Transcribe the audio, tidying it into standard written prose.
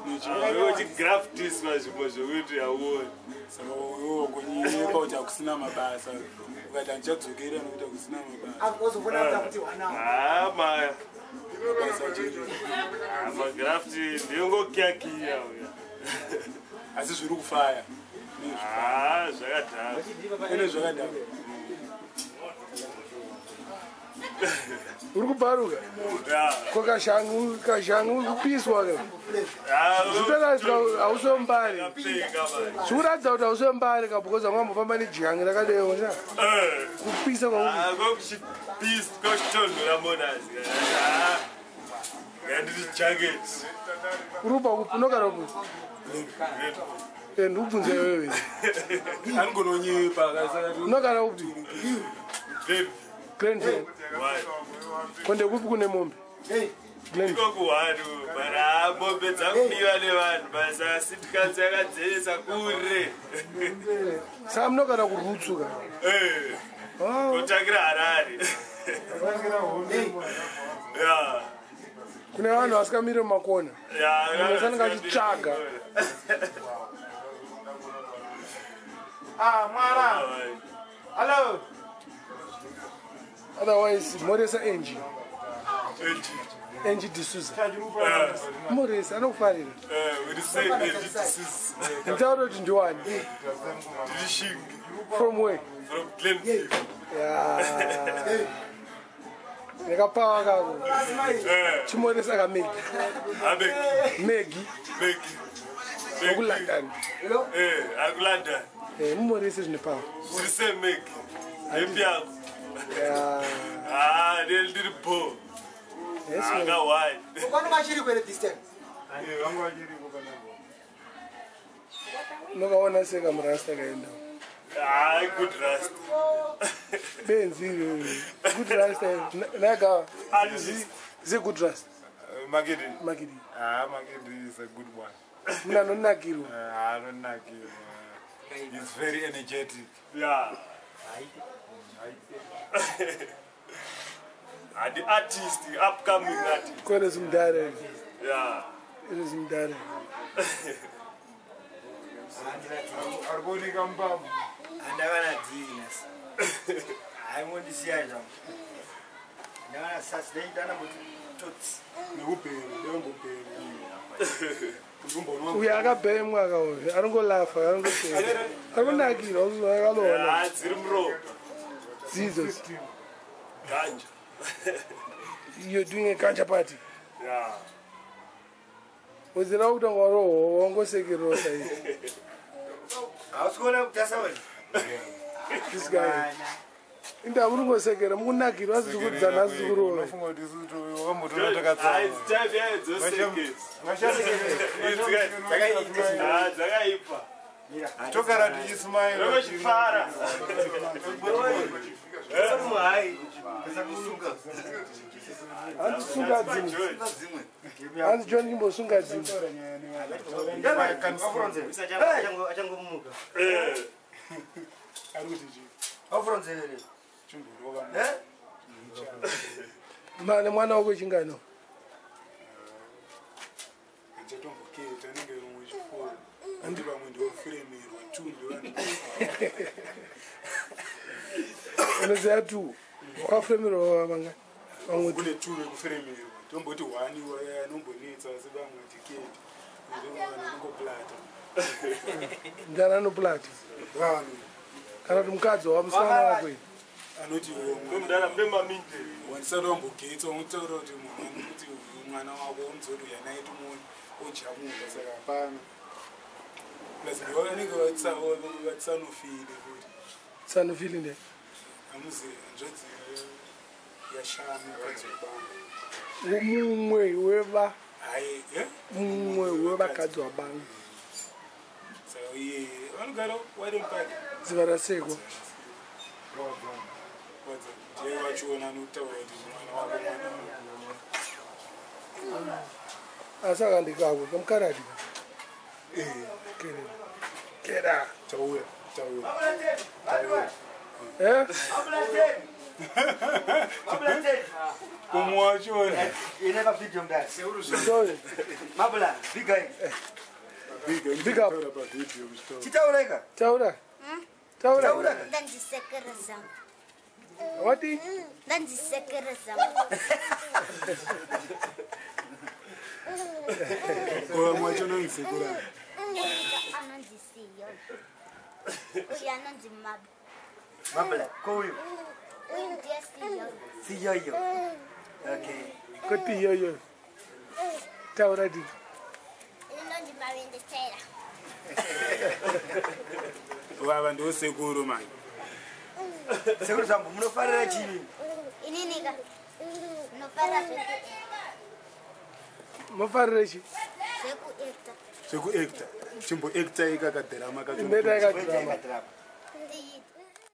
Which graft this was with your word. So, when you go to Cinema Bass, but I'm just to get on with the Cinema Bass. I've also put up to one now. I'm a grafty, you go kaki. As this roof fire. Zagata. It is right now. Urukuparuka. Koka shangu kupiswa ke. Zvitana zvauso Mbare. Zvuratidza kuti auso Mbare ka because amambofamba nejangi rakadewo sha. Kupisa kwa Peace question ramonas. Nganditi jacket. urupa unogara kuti. Ndubvunze wewe. Angononyipa kasaka. Unogara kuti. Glen. Konde kupi kune mombe? Glen. Kokuhadu, bara mombe dzakudiwa nevanhu basa sitkanzi yakadzeresa kure. Samunogara kurutsuka. Kotakira Harare. Yeah. Kune vanhu vasikamire mumakona. Unosananga achitsvaga. Mara. Hello. Otherwise, Moresa Engie D'Souza. Moresa, I don't find it. We say Engie D'Souza. And tell her to do one. Shingi. From where? From Glen. Yeah. Nekapawa kako. Chimoresa ka Megi. Akulandani. Akulandani. Moresa zvinepawa. We say Megi. Epiako. Yeah. They'll do the ball. Yes, I got wide. What am I shooting with this time? No, I want to say I'm Rasta again. Good rest. Benzi, good Rasta. Naga, is a good Rasta. Magidi. Magidi. Magidi is a good one. No, no, Nakiru. I don't like him. He's very energetic. Yeah. And the artist, the upcoming artist. Kuda Zimdancehall. Yeah. It is Zimdancehall. Arboni Gambam. And I want to do this. I want to see it. Now, such thing done about tots. We are a bam. I don't go laugh. I don't go say. I don't like it. Yeah, it's Rimro. Jesus. Ganja. You're doing a ganja party. Yeah. Was it out on or won't go say it? I was going up just away. This guy. In the Mungo Second, Munaki was good than us to grow. It's time here, just take it. Took her at his smile. And John Nimbo Sungazin. Man, one of which I know. And you want to frame me or two. And is there two? Or frame or Manga? I'm going to two frame me. Don't go to one, you are nobody, so as a bang with the kid. You don't want to go platter. There are no blood. Cannot mkadzo wamusana wakwe. Anoti Kumdala mbema minte. Wansado mbukitso umutoro kuti munhu kuti mwana wako umzodu yana itu munhu ojamuka saka hapana. Plus ndiwo anenge vatsanofile kuti. Tsanofile nde. Amuzi njodzi yashami kadzobanga. Mumwe weva. Hayi, Mumwe weva kadzobanga. So yeah, vanogara wide park. Dzivarasekwa. Ndiye vachiona nokutaura kuti mwana wako mwana. Asaka ndikako kamkaradi. Kera. Tauya. Eh? Kumwachona. You never feed him that. Sorry. Mabula, big guy. Big up. Chitaureka. Taura. Taura. What? Then the second Kwa mwachona ngisekura. Mabula, call you. See you. Okay. Good to hear you. Taura di. Baba ndo sekuru man. Sekuru sambu munofarira chini. Ininika. No para Mafarreshi. Seku ekta. Chimbo ekta ikakadera maka. Ndeta ikadera.